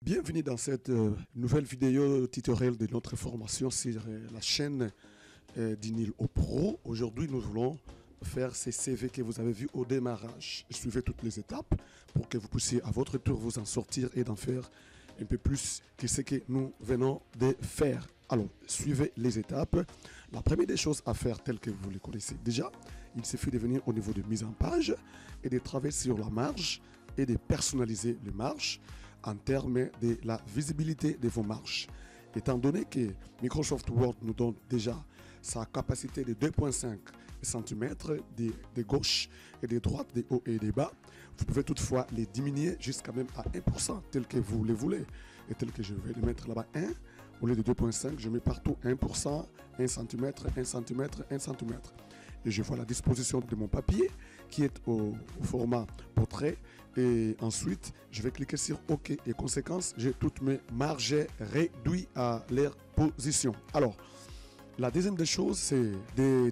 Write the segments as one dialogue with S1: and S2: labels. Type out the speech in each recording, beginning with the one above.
S1: Bienvenue dans cette nouvelle vidéo tutoriel de notre formation sur la chaîne d'Inil au Pro. Aujourd'hui, nous voulons faire ces CV que vous avez vus au démarrage. Suivez toutes les étapes pour que vous puissiez à votre tour vous en sortir et d'en faire un peu plus que ce que nous venons de faire. Alors, suivez les étapes. La première des choses à faire, telles que vous les connaissez déjà, il suffit de venir au niveau de mise en page et de travailler sur la marge et de personnaliser les marges en termes de la visibilité de vos marges. Étant donné que Microsoft Word nous donne déjà sa capacité de 2,5 cm de gauche et de droite, de haut et de bas, vous pouvez toutefois les diminuer jusqu'à même à 1%, tel que vous les voulez. Et tel que je vais les mettre là-bas 1, au lieu de 2,5, je mets partout 1%, 1 cm, 1 cm, 1 cm. Et je vois la disposition de mon papier qui est au format portrait. Et ensuite, je vais cliquer sur OK. Et conséquence, j'ai toutes mes marges réduites à leur position. Alors, la deuxième des choses, c'est de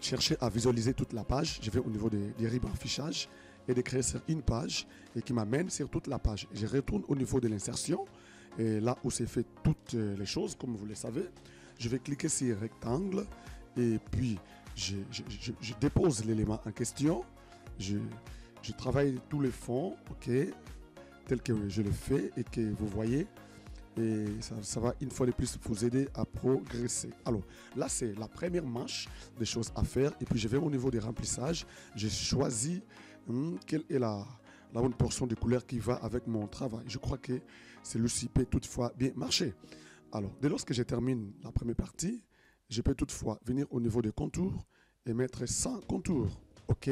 S1: chercher à visualiser toute la page. Je vais au niveau des ribans affichage et de créer sur une page et qui m'amène sur toute la page. Je retourne au niveau de l'insertion. Et là où c'est fait toutes les choses, comme vous le savez, je vais cliquer sur rectangle et puis je dépose l'élément en question. Je travaille tous les fonds, ok, tel que je le fais et que vous voyez. Et ça va une fois de plus vous aider à progresser. Alors là, c'est la première manche des choses à faire. Et puis je vais au niveau des remplissages. J'ai choisi quelle est la bonne portion de couleur qui va avec mon travail. Je crois que celui-ci peut toutefois bien marcher. Alors, dès lors que je termine la première partie, je peux toutefois venir au niveau des contours et mettre sans contours. OK?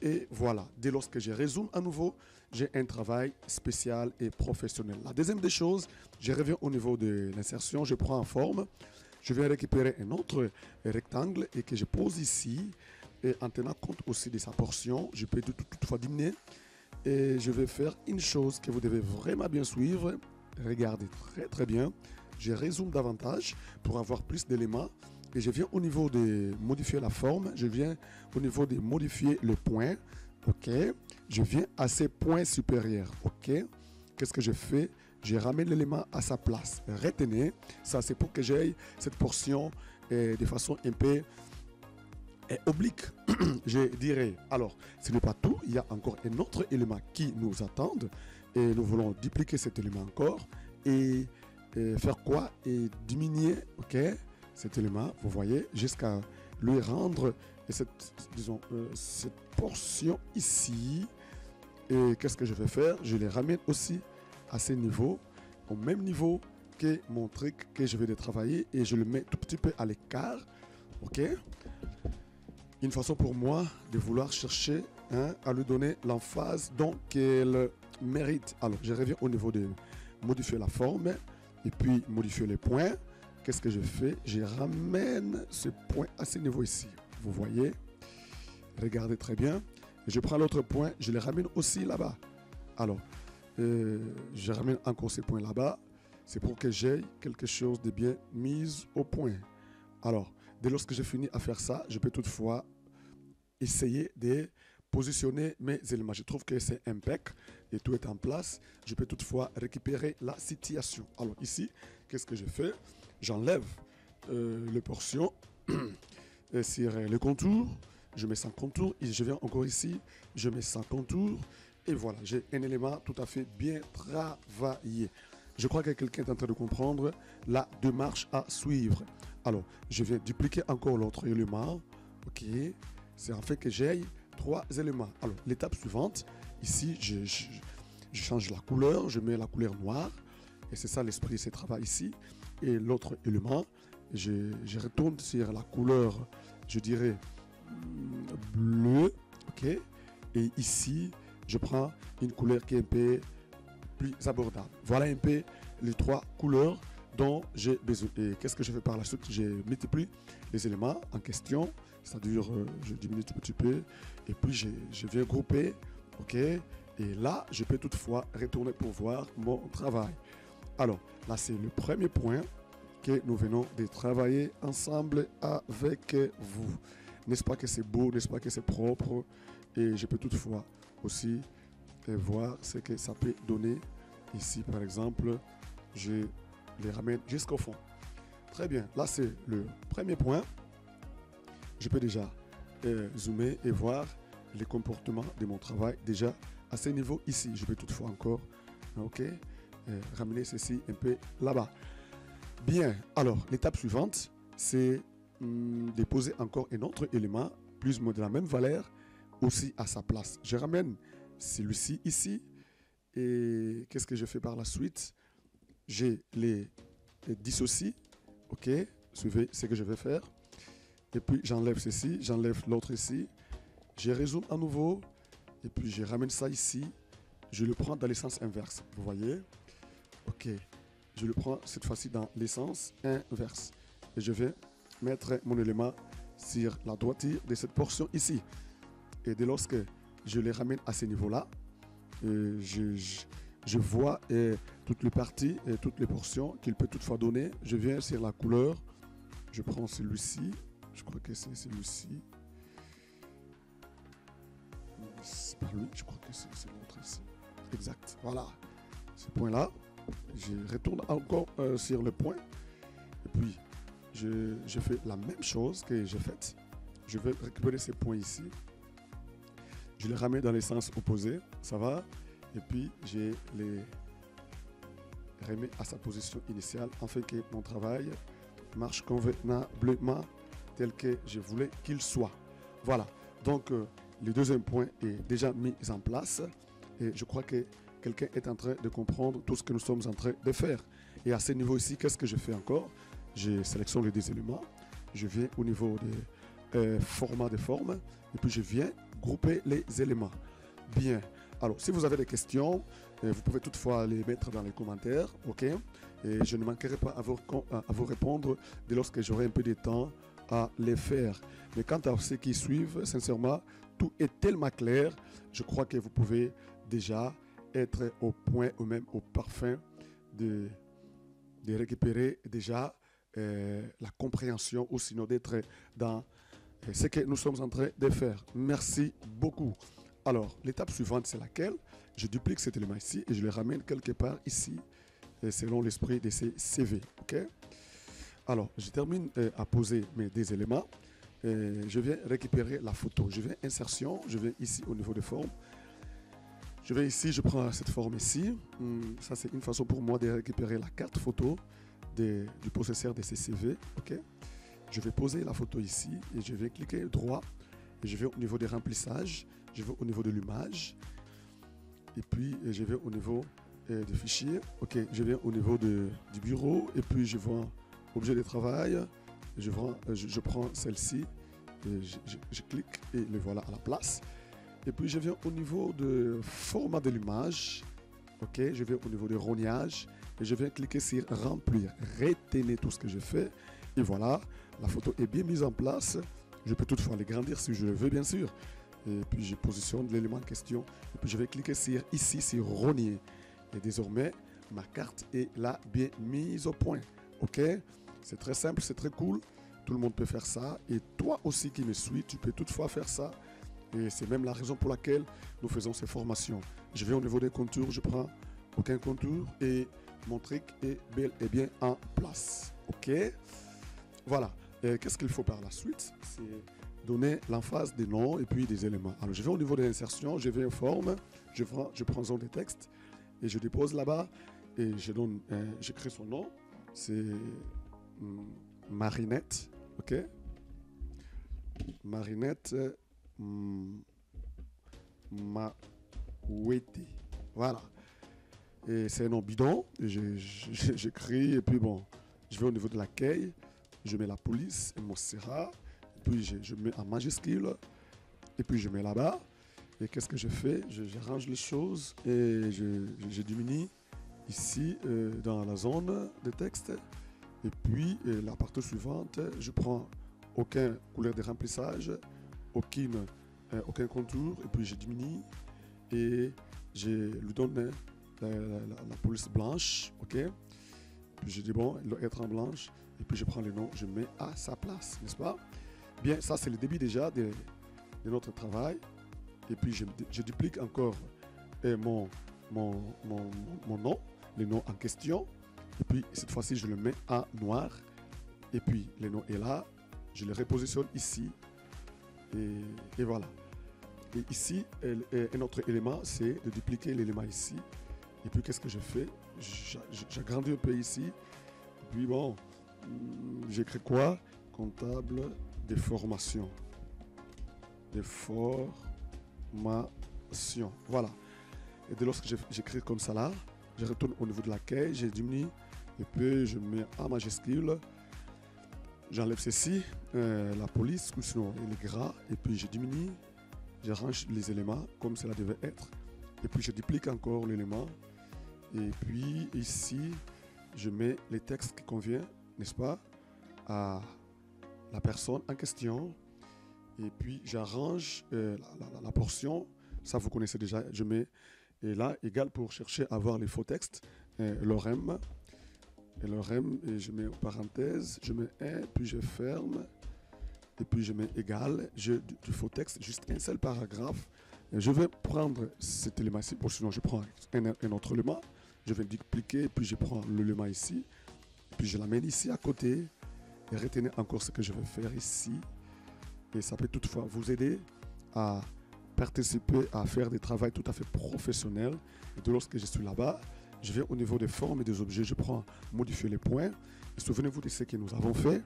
S1: Et voilà, dès lors que je résume à nouveau, j'ai un travail spécial et professionnel. La deuxième des choses, je reviens au niveau de l'insertion, je prends en forme, je vais récupérer un autre rectangle et que je pose ici. Et en tenant compte aussi de sa portion, je peux toutefois diminuer. Et je vais faire une chose que vous devez vraiment bien suivre. Regardez très très bien. Je résume davantage pour avoir plus d'éléments. Et je viens au niveau de modifier la forme. Je viens au niveau de modifier le point. OK. Je viens à ces points supérieurs. OK. Qu'est-ce que je fais? Je ramène l'élément à sa place. Retenez. Ça, c'est pour que j'aille cette portion de façon un peu oblique, je dirais. Alors, ce n'est pas tout. Il y a encore un autre élément qui nous attend. Et nous voulons dupliquer cet élément encore. Et faire quoi? Et diminuer, OK, cet élément, vous voyez, jusqu'à lui rendre cette, disons, cette portion ici. Et qu'est-ce que je vais faire? Je les ramène aussi à ce niveau, au même niveau que mon truc que je vais travailler, et je le mets tout petit peu à l'écart. OK? Une façon pour moi de vouloir chercher à lui donner l'emphase dont qu'elle mérite. Alors, je reviens au niveau de modifier la forme et puis modifier les points. Qu'est-ce que je fais? Je ramène ce point à ce niveau ici. Vous voyez? Regardez très bien. Et je prends l'autre point, je les ramène aussi là-bas. Alors, je ramène encore ces points là-bas. C'est pour que j'aie quelque chose de bien mis au point. Alors, dès lors que j'ai fini à faire ça, je peux toutefois essayer de positionner mes éléments. Je trouve que c'est impeccable et tout est en place. Je peux toutefois récupérer la situation. Alors ici, qu'est-ce que je fais? J'enlève les portions sur le contour. Je mets sans contour et je viens encore ici. Je mets sans contour. Et voilà, j'ai un élément tout à fait bien travaillé. Je crois que quelqu'un est en train de comprendre la démarche à suivre. Alors, je vais dupliquer encore l'autre élément. OK. C'est en fait que j'ai 3 éléments. Alors, l'étape suivante, ici, je change la couleur. Je mets la couleur noire. Et c'est ça l'esprit de ce travail ici. Et l'autre élément, je retourne sur la couleur, je dirais, bleu. OK. Et ici, je prends une couleur qui est un peu plus abordable. Voilà un peu les 3 couleurs dont j'ai besoin. Et qu'est-ce que je fais par la suite? Je multiplie les éléments en question, c'est-à-dire je diminue tout petit peu et puis je viens grouper. OK. Et là, je peux toutefois retourner pour voir mon travail. Alors, là, c'est le premier point que nous venons de travailler ensemble avec vous. N'est-ce pas que c'est beau? N'est-ce pas que c'est propre? Et je peux toutefois aussi voir ce que ça peut donner Ici, par exemple, je les ramène jusqu'au fond. Très bien. Là, c'est le premier point. Je peux déjà zoomer et voir les comportements de mon travail déjà à ce niveau ici. Je peux toutefois encore ramener ceci un peu là-bas. Bien. Alors, l'étape suivante, c'est de poser encore un autre élément, plus ou moins de la même valeur, aussi à sa place. Je ramène celui-ci ici. Et qu'est-ce que je fais par la suite? Je les dissocie. OK, suivez ce que je vais faire. Et puis j'enlève ceci, j'enlève l'autre ici. Je résume à nouveau. Et puis je ramène ça ici. Je le prends dans le sens inverse. Vous voyez? OK. Je le prends cette fois-ci dans le sens inverse. Et je vais mettre mon élément sur la droiture de cette portion ici. Et dès lorsque je les ramène à ce niveau-là, je vois toutes les parties et toutes les portions qu'il peut toutefois donner. Je viens sur la couleur. Je prends celui-ci. Je crois que c'est celui-ci. C'est pas lui, je crois que c'est l'autre ici. Exact. Voilà. Ce point-là. Je retourne encore sur le point. Et puis, je fais la même chose que j'ai faite. Je vais récupérer ces points ici. Je les ramène dans les sens opposés. Ça va. Et puis, je les remets à sa position initiale afin que mon travail marche convenablement tel que je voulais qu'il soit. Voilà. Donc, le deuxième point est déjà mis en place. Et je crois que quelqu'un est en train de comprendre tout ce que nous sommes en train de faire. Et à ce niveau ici, qu'est-ce que je fais encore? Je sélectionne les deux éléments. Je viens au niveau des formats de formes. Et puis, je viens grouper les éléments. Bien. Alors, si vous avez des questions, vous pouvez toutefois les mettre dans les commentaires. OK? Et je ne manquerai pas à vous répondre dès lorsque j'aurai un peu de temps à les faire. Mais quant à ceux qui suivent, sincèrement, tout est tellement clair. Je crois que vous pouvez déjà être au point ou même au parfum de récupérer déjà la compréhension ou sinon d'être dans ce que nous sommes en train de faire. Merci beaucoup. Alors, l'étape suivante, c'est laquelle? Je duplique cet élément ici et je le ramène quelque part ici, selon l'esprit de ces CV. OK? Alors, je termine à poser mes deux éléments. Je viens récupérer la photo. Je viens insertion, je viens ici au niveau de forme. Je vais ici, je prends cette forme ici. Ça, c'est une façon pour moi de récupérer la carte photo du possesseur de ces CV. OK? Je vais poser la photo ici et je vais cliquer droit. Et je vais au niveau des remplissages. Je vais au niveau de l'image. Et puis, je vais au niveau des fichiers. OK, je viens au niveau du bureau. Et puis, je vois objet de travail. Je prends celle-ci. Je clique et le voilà à la place. Et puis, je viens au niveau de format de l'image. OK, je vais au niveau de rognage. Et je viens cliquer sur remplir. Retenez tout ce que je fais. Et voilà, la photo est bien mise en place. Je peux toutefois les grandir si je le veux, bien sûr. Et puis, je positionne l'élément en question. Et puis, je vais cliquer ici, sur rogner. Et désormais, ma carte est là, bien mise au point. OK? C'est très simple, c'est très cool. Tout le monde peut faire ça. Et toi aussi qui me suis, tu peux toutefois faire ça. Et c'est même la raison pour laquelle nous faisons ces formations. Je vais au niveau des contours, je prends aucun contour et mon truc est bel et bien en place. OK? Voilà. Qu'est-ce qu'il faut par la suite? C'est donner l'emphase des noms et puis des éléments. Alors, je vais au niveau de l'insertion, je vais en forme, je prends zone de texte et je dépose là-bas et je crée son nom. C'est Marinette, OK? Marinette Mawete. Voilà. Et c'est un nom bidon. J'écris et puis bon, je vais au niveau de l'accueil, je mets la police et mon Serra. Puis je mets en majuscule et puis je mets là-bas. Et qu'est-ce que je fais? J'arrange les choses et je diminue ici dans la zone de texte. Et puis la partie suivante, je prends aucun couleur de remplissage, aucun contour. Et puis je diminue et je lui donne la police blanche. OK? Puis je dis bon, elle doit être en blanche. Et puis je prends le nom, je mets à sa place, n'est-ce pas? Bien, ça c'est le début déjà de notre travail. Et puis je duplique encore mon nom. le nom en question. Et puis cette fois-ci, je le mets en noir. Et puis le nom est là. Je le repositionne ici. Et voilà. Et ici, un autre élément, c'est de dupliquer l'élément ici. Et puis qu'est-ce que je fais? J'agrandis un peu ici. Et puis bon, j'écris quoi? Comptable des formations. Des formations. Voilà. Et dès lorsque j'écris comme ça là, je retourne au niveau de l'accueil, je diminue. Et puis je mets en majuscule. J'enlève ceci, la police, ou sinon il est gras. Et puis je diminue. J'arrange les éléments comme cela devait être. Et puis je duplique encore l'élément. Et puis ici, je mets les textes qui conviennent, n'est-ce pas, à la personne en question. Et puis j'arrange la portion. Ça, vous connaissez déjà. Je mets, et là, égal pour chercher à voir les faux textes. L'orem. Et l'orem, et je mets en parenthèse. Je mets un, puis je ferme. Et puis je mets égal, du faux texte, juste un seul paragraphe. Et je vais prendre cet élément-ci, sinon je prends un autre élément. Je vais dupliquer, puis je prends l'élément ici. Puis je l'amène ici à côté. Et retenez encore ce que je vais faire ici. Et ça peut toutefois vous aider à participer à faire des travaux tout à fait professionnels. Et de lorsque je suis là-bas, je vais au niveau des formes et des objets. Je prends modifier les points. Et souvenez-vous de ce que nous avons fait.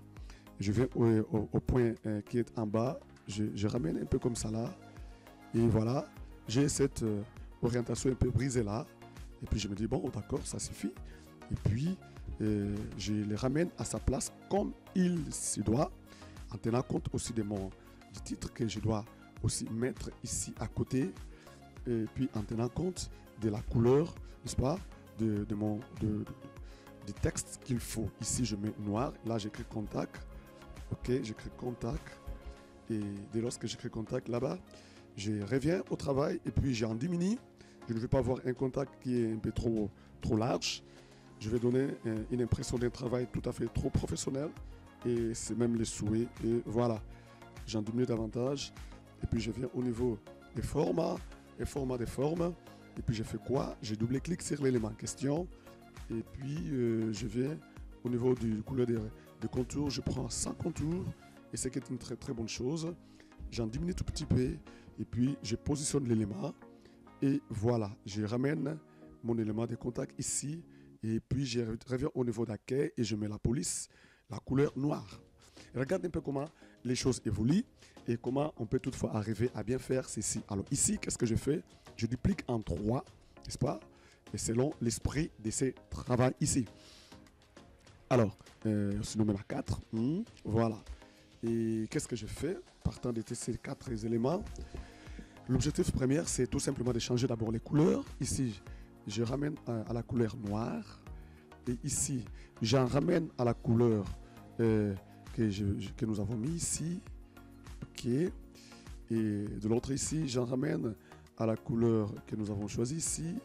S1: Je vais au point qui est en bas, je ramène un peu comme ça là, et voilà, j'ai cette orientation un peu brisée là, et puis je me dis bon d'accord, ça suffit, et puis je les ramène à sa place comme il se doit, en tenant compte aussi du titre que je dois aussi mettre ici à côté, et puis en tenant compte de la couleur, n'est-ce pas, du texte qu'il faut. Ici je mets noir, là j'écris contact. Ok, j'écris contact. Et dès lors que j'écris contact là-bas, je reviens au travail et puis j'en diminue. Je ne vais pas avoir un contact qui est un peu trop large. Je vais donner une impression d'un travail tout à fait trop professionnel. Et c'est même les souhaits. Et voilà, j'en diminue davantage. Et puis je viens au niveau des formats, des formes. Et puis je fais quoi? Je double-clique sur l'élément en question. Et puis je viens au niveau du couleur de contours, je prends 100 contours et c'est une très très bonne chose. J'en diminue tout petit peu et puis je positionne l'élément et voilà, je ramène mon élément de contact ici et puis je reviens au niveau d'accueil et je mets la police, la couleur noire. Et regarde un peu comment les choses évoluent et comment on peut toutefois arriver à bien faire ceci. Alors ici, qu'est-ce que je fais? Je duplique en 3, n'est-ce pas? Et selon l'esprit de ce travail ici. Alors, sinon même à 4, voilà. Et qu'est-ce que je fais? Partant de ces 4 éléments, l'objectif premier, c'est tout simplement de changer d'abord les couleurs. Ici, je ramène à la couleur noire. Et ici, j'en ramène à la couleur que nous avons mis ici. Ok. Et de l'autre ici, j'en ramène à la couleur que nous avons choisie ici.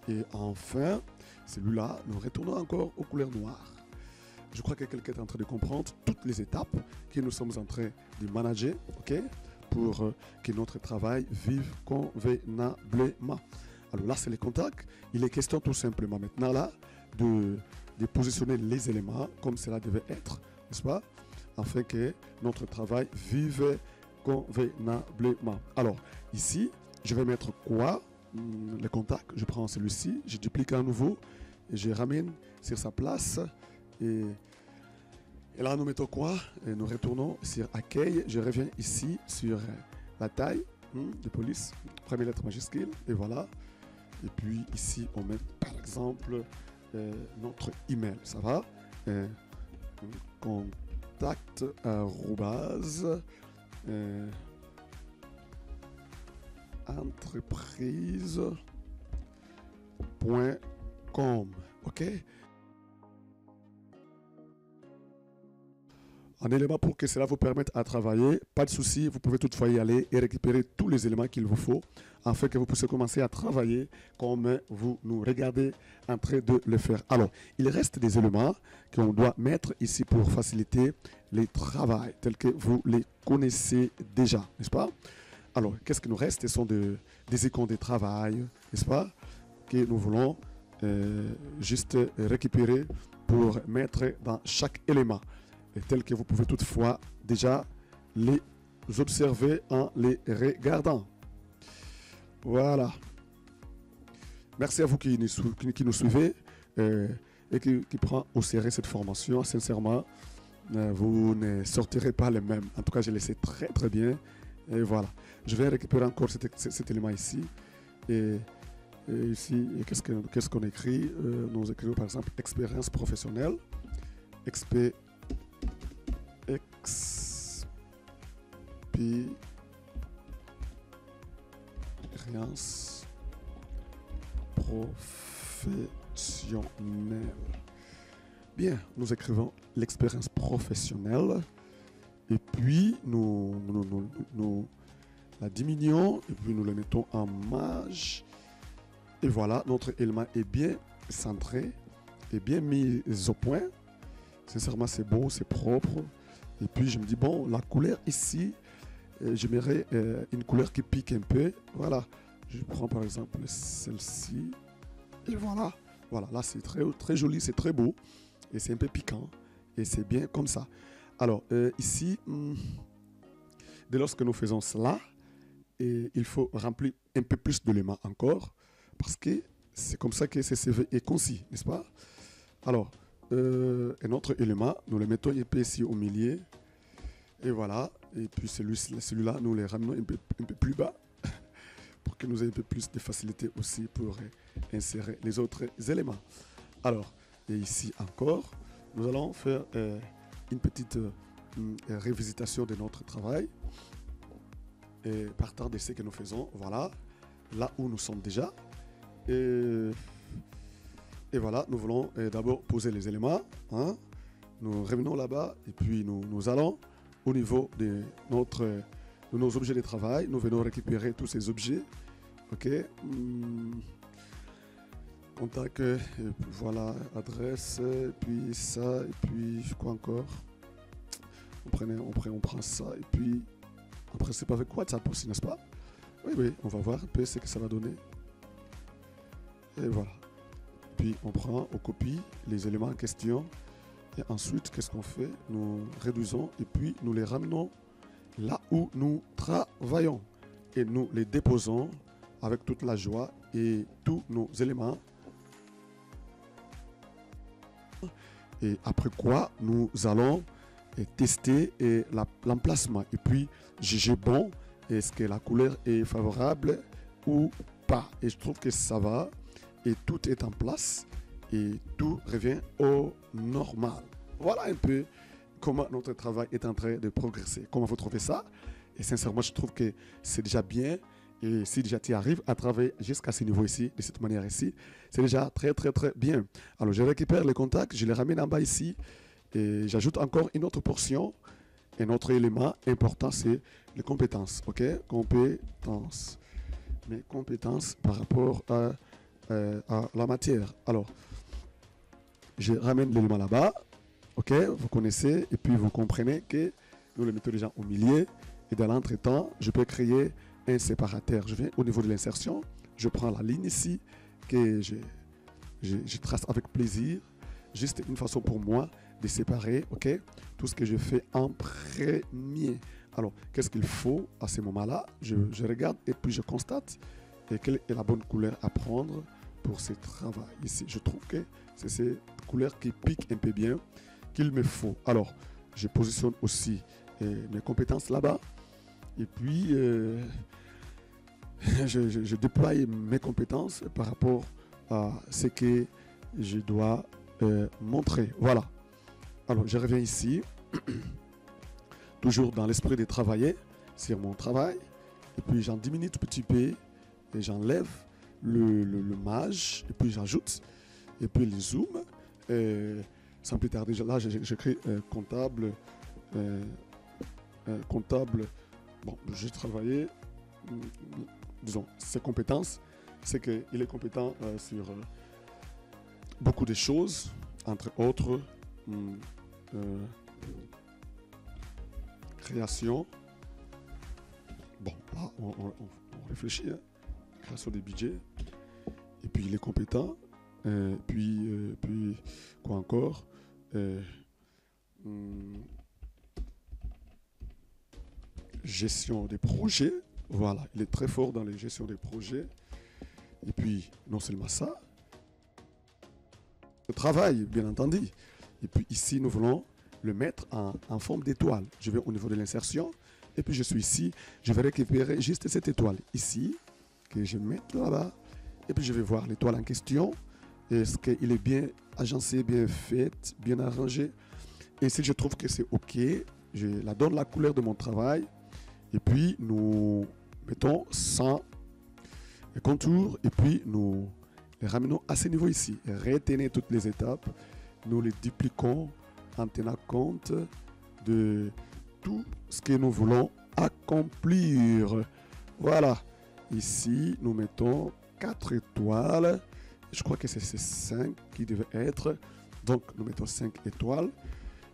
S1: Et enfin, celui-là, nous retournons encore aux couleurs noires. Je crois que quelqu'un est en train de comprendre toutes les étapes que nous sommes en train de manager, ok, pour que notre travail vive convenablement. Alors là, c'est les contacts. Il est question tout simplement maintenant là de positionner les éléments comme cela devait être, n'est-ce pas, afin que notre travail vive convenablement. Alors ici, je vais mettre quoi? Le contact, je prends celui-ci, je duplique à nouveau et je ramène sur sa place. Et là, nous mettons quoi? Et nous retournons sur accueil. Je reviens ici sur la taille de police, première lettre majuscule, et voilà. Et puis ici, on met par exemple notre email. Ça va? Contact arrobase entreprise.com. Ok? Un élément pour que cela vous permette à travailler, pas de souci, vous pouvez toutefois y aller et récupérer tous les éléments qu'il vous faut afin que vous puissiez commencer à travailler comme vous nous regardez en train de le faire. Alors, il reste des éléments qu'on doit mettre ici pour faciliter les travaux tels que vous les connaissez déjà, n'est-ce pas? Alors, qu'est-ce qui nous reste? Ce sont des icônes de travail, n'est-ce pas, que nous voulons juste récupérer pour mettre dans chaque élément, et tel que vous pouvez toutefois déjà les observer en les regardant. Voilà. Merci à vous qui nous suivez et qui prend au sérieux cette formation. Sincèrement, vous ne sortirez pas les mêmes. En tout cas, je le sais très très bien. Et voilà. Je vais récupérer encore cet élément ici. Et ici, qu'est-ce qu'on écrit? Nous écrivons par exemple expérience professionnelle. Expérience professionnelle. Bien, nous écrivons l'expérience professionnelle et puis nous la diminuons et puis nous le mettons en maj. Et voilà, notre élément est bien centré et bien mis au point. Sincèrement, c'est beau, c'est propre. Et puis je me dis, bon, la couleur ici, j'aimerais une couleur qui pique un peu. Voilà, je prends par exemple celle-ci. Et voilà, voilà, là c'est très, très joli, c'est très beau. Et c'est un peu piquant. Et c'est bien comme ça. Alors, ici, dès lors que nous faisons cela, il faut remplir un peu plus d'éléments encore. Parce que c'est comme ça que ce CV est concis, n'est-ce pas? Alors, un autre élément, nous le mettons un peu ici au milieu. Et voilà. Et puis celui-là, nous le ramenons un peu plus bas pour que nous ayons un peu plus de facilité aussi pour insérer les autres éléments. Alors, et ici encore, nous allons faire une petite révisitation de notre travail. Et partant de ce que nous faisons, voilà, là où nous sommes déjà. Et voilà, nous voulons d'abord poser les éléments. Hein. Nous revenons là-bas et puis nous allons au niveau de nos objets de travail. Nous venons récupérer tous ces objets. OK. Contact, voilà, adresse, et puis ça, et puis quoi encore? On prend ça, et puis en principe avec WhatsApp aussi, n'est-ce pas? Oui, on va voir un peu ce que ça va donner. Et voilà. Puis on prend, on copie les éléments en question. Et ensuite, qu'est-ce qu'on fait? Nous réduisons et puis nous les ramenons là où nous travaillons. Et nous les déposons avec toute la joie et tous nos éléments. Et après quoi, nous allons tester l'emplacement. Et puis, juger bon, est-ce que la couleur est favorable ou pas. Et je trouve que ça va. Et tout est en place. Et tout revient au normal. Voilà un peu comment notre travail est en train de progresser. Comment vous trouvez ça? Et sincèrement, je trouve que c'est déjà bien. Et si déjà tu arrives à travailler jusqu'à ce niveau ici, de cette manière ici, c'est déjà très, très, très bien. Alors, je récupère les contacts, je les ramène en bas ici. Et j'ajoute encore une autre portion. Un autre élément important, c'est les compétences. OK? Compétences. Mes compétences par rapport à la matière. Alors, je ramène l'élément là-bas. OK? Vous connaissez. Et puis, vous comprenez que nous le mettons déjà au milieu. Et dans l'entretemps, je peux créer un séparateur. Je viens au niveau de l'insertion. Je prends la ligne ici que je trace avec plaisir. Juste une façon pour moi de séparer, OK, tout ce que je fais en premier. Alors, qu'est-ce qu'il faut à ce moment-là? Je regarde et puis je constate quelle est la bonne couleur à prendre pour ce travail. Ici, je trouve que c'est cette couleur qui pique un peu bien qu'il me faut. Alors, je positionne aussi mes compétences là-bas. Et puis, je déploie mes compétences par rapport à ce que je dois montrer. Voilà. Alors, je reviens ici, toujours dans l'esprit de travailler sur mon travail. Et puis, j'en diminue tout petit peu et j'enlève le maj. Et puis, j'ajoute. Et puis, le zoom. Sans plus tarder, là, j'écris comptable. Comptable. Bon, j'ai travaillé. Disons, ses compétences. C'est qu'il est compétent sur beaucoup de choses, entre autres. Création. Bon, là, on réfléchit. Hein. Création des budgets. Et puis, il est compétent Puis, quoi encore? Hum, Gestion des projets. Voilà, il est très fort dans les gestions des projets. Et puis, non seulement ça, le travail, bien entendu. Et puis ici, nous voulons le mettre en forme d'étoile. Je vais au niveau de l'insertion. Et puis, je suis ici. Je vais récupérer juste cette étoile ici, que je vais mettre là-bas. Et puis, je vais voir l'étoile en question. Est-ce qu'il est bien agencé, bien fait, bien arrangé? Et si je trouve que c'est OK, je la donne la couleur de mon travail. Et puis, nous mettons 100 contours. Et puis, nous les ramenons à ce niveau ici. Retenez toutes les étapes. Nous les dupliquons en tenant compte de tout ce que nous voulons accomplir. Voilà. Ici, nous mettons 4 étoiles. Je crois que c'est ces 5 qui devaient être. Donc, nous mettons 5 étoiles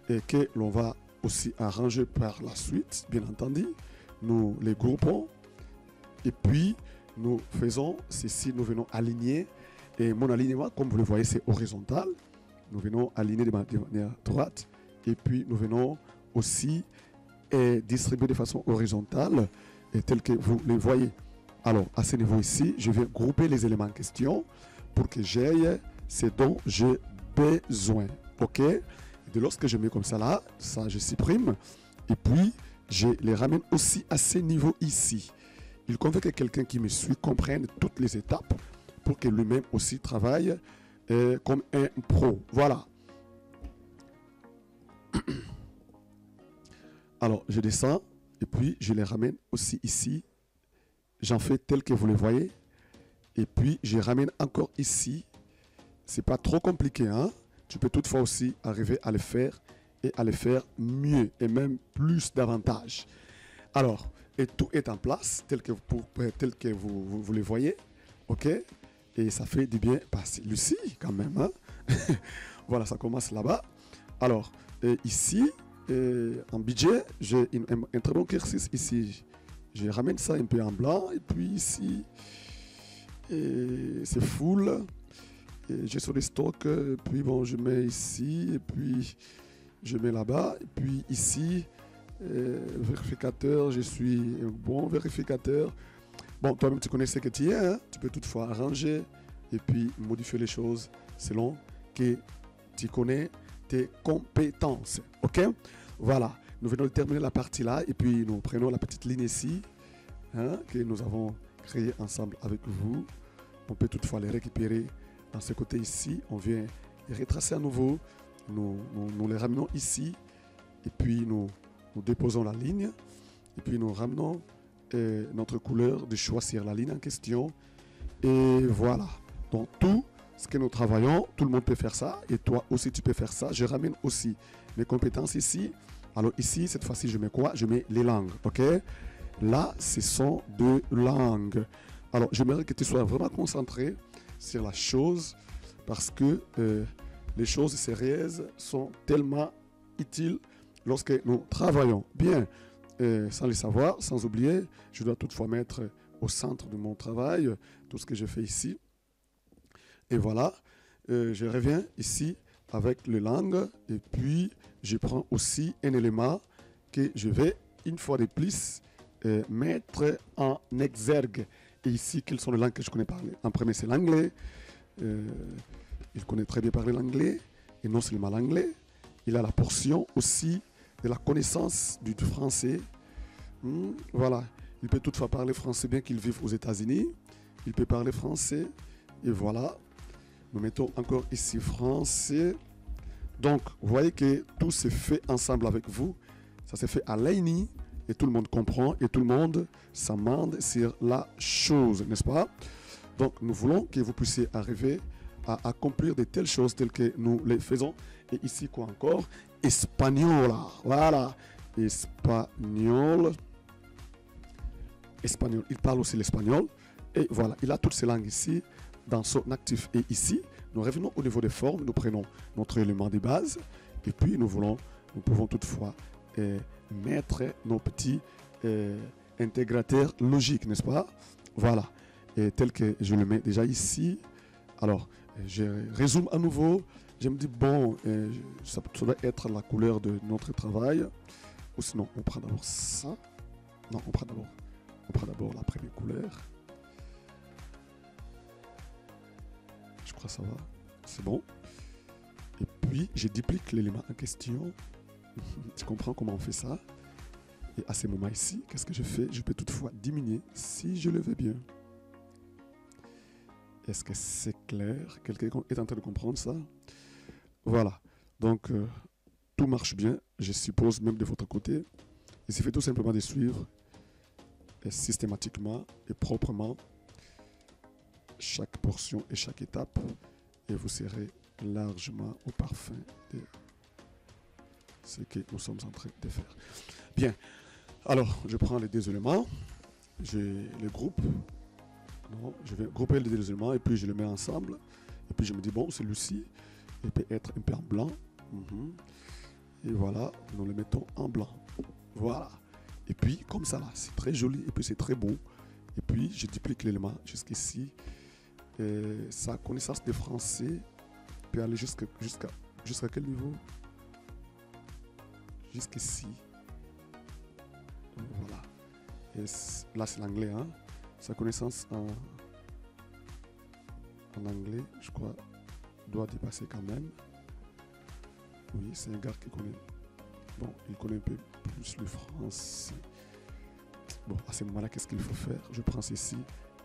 S1: et que l'on va aussi arranger par la suite, bien entendu. Nous les groupons et puis nous faisons ceci, nous venons aligner. Et mon alignement, comme vous le voyez, c'est horizontal. Nous venons aligner de manière droite et puis nous venons aussi distribuer de façon horizontale et tel que vous les voyez. Alors, à ce niveau ici, je vais grouper les éléments en question pour que j'aie ce dont j'ai besoin. OK? Et lorsque je mets comme ça là, ça je supprime et puis je les ramène aussi à ce niveau ici. Il convient que quelqu'un qui me suit comprenne toutes les étapes pour que lui-même aussi travaille comme un pro. Voilà. Alors, je descends et puis je les ramène aussi ici. J'en fais tel que vous le voyez. Et puis, je ramène encore ici. C'est pas trop compliqué, hein? Tu peux toutefois aussi arriver à le faire et à le faire mieux et même plus davantage. Alors, et tout est en place tel que vous le voyez. OK? Et ça fait du bien passer. Lucie, quand même, hein? Voilà, ça commence là-bas. Alors, ici, en budget, j'ai un très bon exercice ici. Je ramène ça un peu en blanc. Et puis ici, c'est full. J'ai sur les stocks. Et puis bon, je mets ici. Et puis, je mets là-bas. Et puis ici, vérificateur. Je suis un bon vérificateur. Bon, toi-même, tu connais ce que tu es. Hein? Tu peux toutefois arranger et puis modifier les choses selon que tu connais tes compétences. OK? Voilà. Nous venons de terminer la partie là et puis nous prenons la petite ligne ici hein, que nous avons créée ensemble avec vous. On peut toutefois les récupérer dans ce côté ici. On vient les retracer à nouveau. Nous les ramenons ici et puis nous déposons la ligne et puis nous ramenons notre couleur de choisir la ligne en question. Et voilà. Donc tout ce que nous travaillons, tout le monde peut faire ça. Et toi aussi, tu peux faire ça. Je ramène aussi mes compétences ici. Alors ici, cette fois-ci, je mets quoi? Je mets les langues. OK? Là, ce sont deux langues. Alors, j'aimerais que tu sois vraiment concentré sur la chose parce que les choses sérieuses sont tellement utiles lorsque nous travaillons. Bien, sans le savoir, sans oublier, je dois toutefois mettre au centre de mon travail tout ce que je fais ici. Et voilà, je reviens ici avec les langues et puis je prends aussi un élément que je vais une fois de plus mettre en exergue. Et ici, quelles sont les langues que je connais parler? En premier, c'est l'anglais. Il connaît très bien parler l'anglais et non seulement l'anglais. Il a la portion aussi de la connaissance du français. Voilà. Il peut toutefois parler français bien qu'il vive aux États-Unis. Il peut parler français. Et voilà. Nous mettons encore ici français. Donc, vous voyez que tout se fait ensemble avec vous. Ça se fait à l'AINI. Et tout le monde comprend. Et tout le monde s'amende sur la chose. N'est-ce pas? Donc, nous voulons que vous puissiez arriver à accomplir de telles choses telles que nous les faisons. Et ici, quoi encore? Espagnol. Voilà. Espagnol. Espagnol. Il parle aussi l'espagnol. Et voilà. Il a toutes ces langues ici, dans son actif. Et ici, nous revenons au niveau des formes. Nous prenons notre élément de base. Et puis, nous pouvons toutefois mettre nos petits intégrateurs logiques, n'est-ce pas? Voilà. Et tel que je le mets déjà ici. Alors, Je résume à nouveau. Je me dis, bon, ça doit être la couleur de notre travail. Ou sinon, on prend d'abord ça. Non, on prend d'abord la première couleur. Je crois que ça va. C'est bon. Et puis, je duplique l'élément en question. Tu comprends comment on fait ça? Et à ce moment ici, qu'est-ce que je fais? Je peux toutefois diminuer si je le veux bien. Est-ce que c'est clair? Quelqu'un est en train de comprendre ça? Voilà. Donc, tout marche bien, je suppose, même de votre côté. Il suffit tout simplement de suivre systématiquement et proprement chaque portion et chaque étape. Et vous serez largement au parfum de ce que nous sommes en train de faire. Bien. Alors, je prends les deux éléments. Je les groupe. Non, je vais grouper les deux éléments et puis je les mets ensemble. Et puis je me dis, bon, celui-ci, il peut être un peu en blanc. Et voilà, nous le mettons en blanc. Voilà. Et puis, comme ça, là, c'est très joli et puis c'est très beau. Et puis, je duplique l'élément jusqu'ici. Sa connaissance de français peut aller jusqu'à quel niveau? Jusqu'ici. Voilà. Et là, c'est l'anglais. Hein? Sa connaissance en anglais, je crois, doit dépasser quand même. Oui, c'est un gars qui connaît. Bon, il connaît un peu plus le français. Bon, à ce moment-là, qu'est-ce qu'il faut faire? Je prends ceci,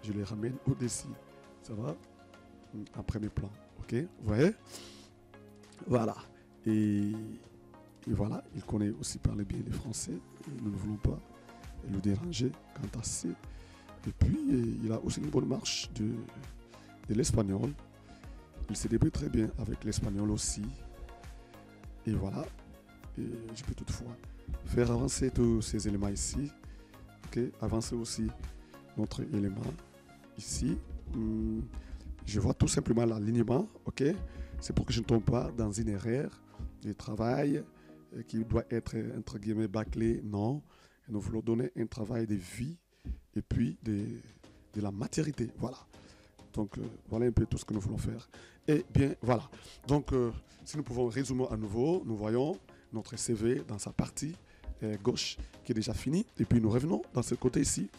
S1: je les ramène au-dessus. Ça va? En premier plan. Ok? Vous voyez? Voilà. Et voilà, il connaît aussi parler bien le français. Nous ne voulons pas le déranger quant à ça. Et puis, il a aussi une bonne marche de l'espagnol. Il se débrouille très bien avec l'espagnol aussi. Et voilà. Et je peux toutefois faire avancer tous ces éléments ici. Okay. Avancer aussi notre élément ici. Je vois tout simplement l'alignement. Okay. C'est pour que je ne tombe pas dans une erreur de travail qui doit être, entre guillemets, bâclé. Non. Nous voulons donner un travail de vie et puis de la maturité. Voilà. Donc, voilà un peu tout ce que nous voulons faire. Et bien, voilà. Donc, si nous pouvons résumer à nouveau, nous voyons notre CV dans sa partie gauche qui est déjà finie. Et puis, nous revenons dans ce côté ici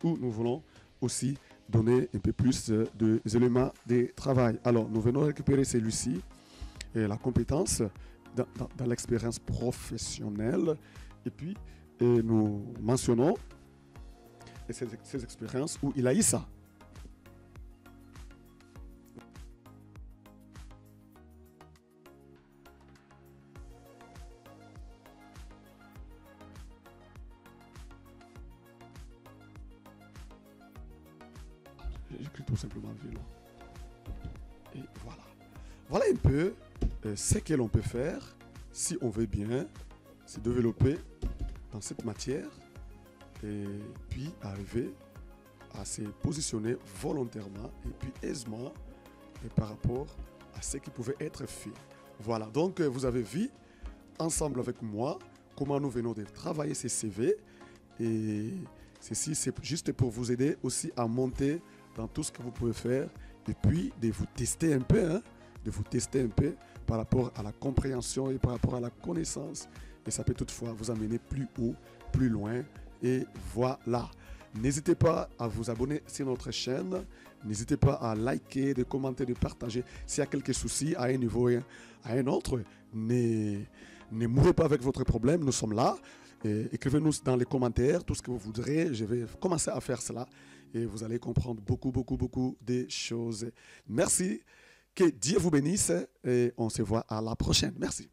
S1: où nous voulons aussi donner un peu plus d'éléments de travail. Alors, nous venons récupérer celui-ci et la compétence dans l'expérience professionnelle. Et puis, nous mentionnons ces expériences où il a eu ça. J'écris tout simplement vélo. Et voilà. Voilà un peu ce que l'on peut faire si on veut bien se développer dans cette matière et puis arriver à se positionner volontairement et puis aisément par rapport à ce qui pouvait être fait. Voilà, donc vous avez vu ensemble avec moi comment nous venons de travailler ces CV et ceci c'est juste pour vous aider aussi à monter dans tout ce que vous pouvez faire et puis de vous tester un peu, hein, de vous tester un peu par rapport à la compréhension et par rapport à la connaissance. Et ça peut toutefois vous amener plus haut, plus loin. Et voilà. N'hésitez pas à vous abonner sur notre chaîne. N'hésitez pas à liker, de commenter, de partager. S'il y a quelques soucis à un niveau et à un autre, ne mourrez pas avec votre problème. Nous sommes là. Écrivez-nous dans les commentaires tout ce que vous voudrez. Je vais commencer à faire cela. Et vous allez comprendre beaucoup de choses. Merci. Que Dieu vous bénisse. Et on se voit à la prochaine. Merci.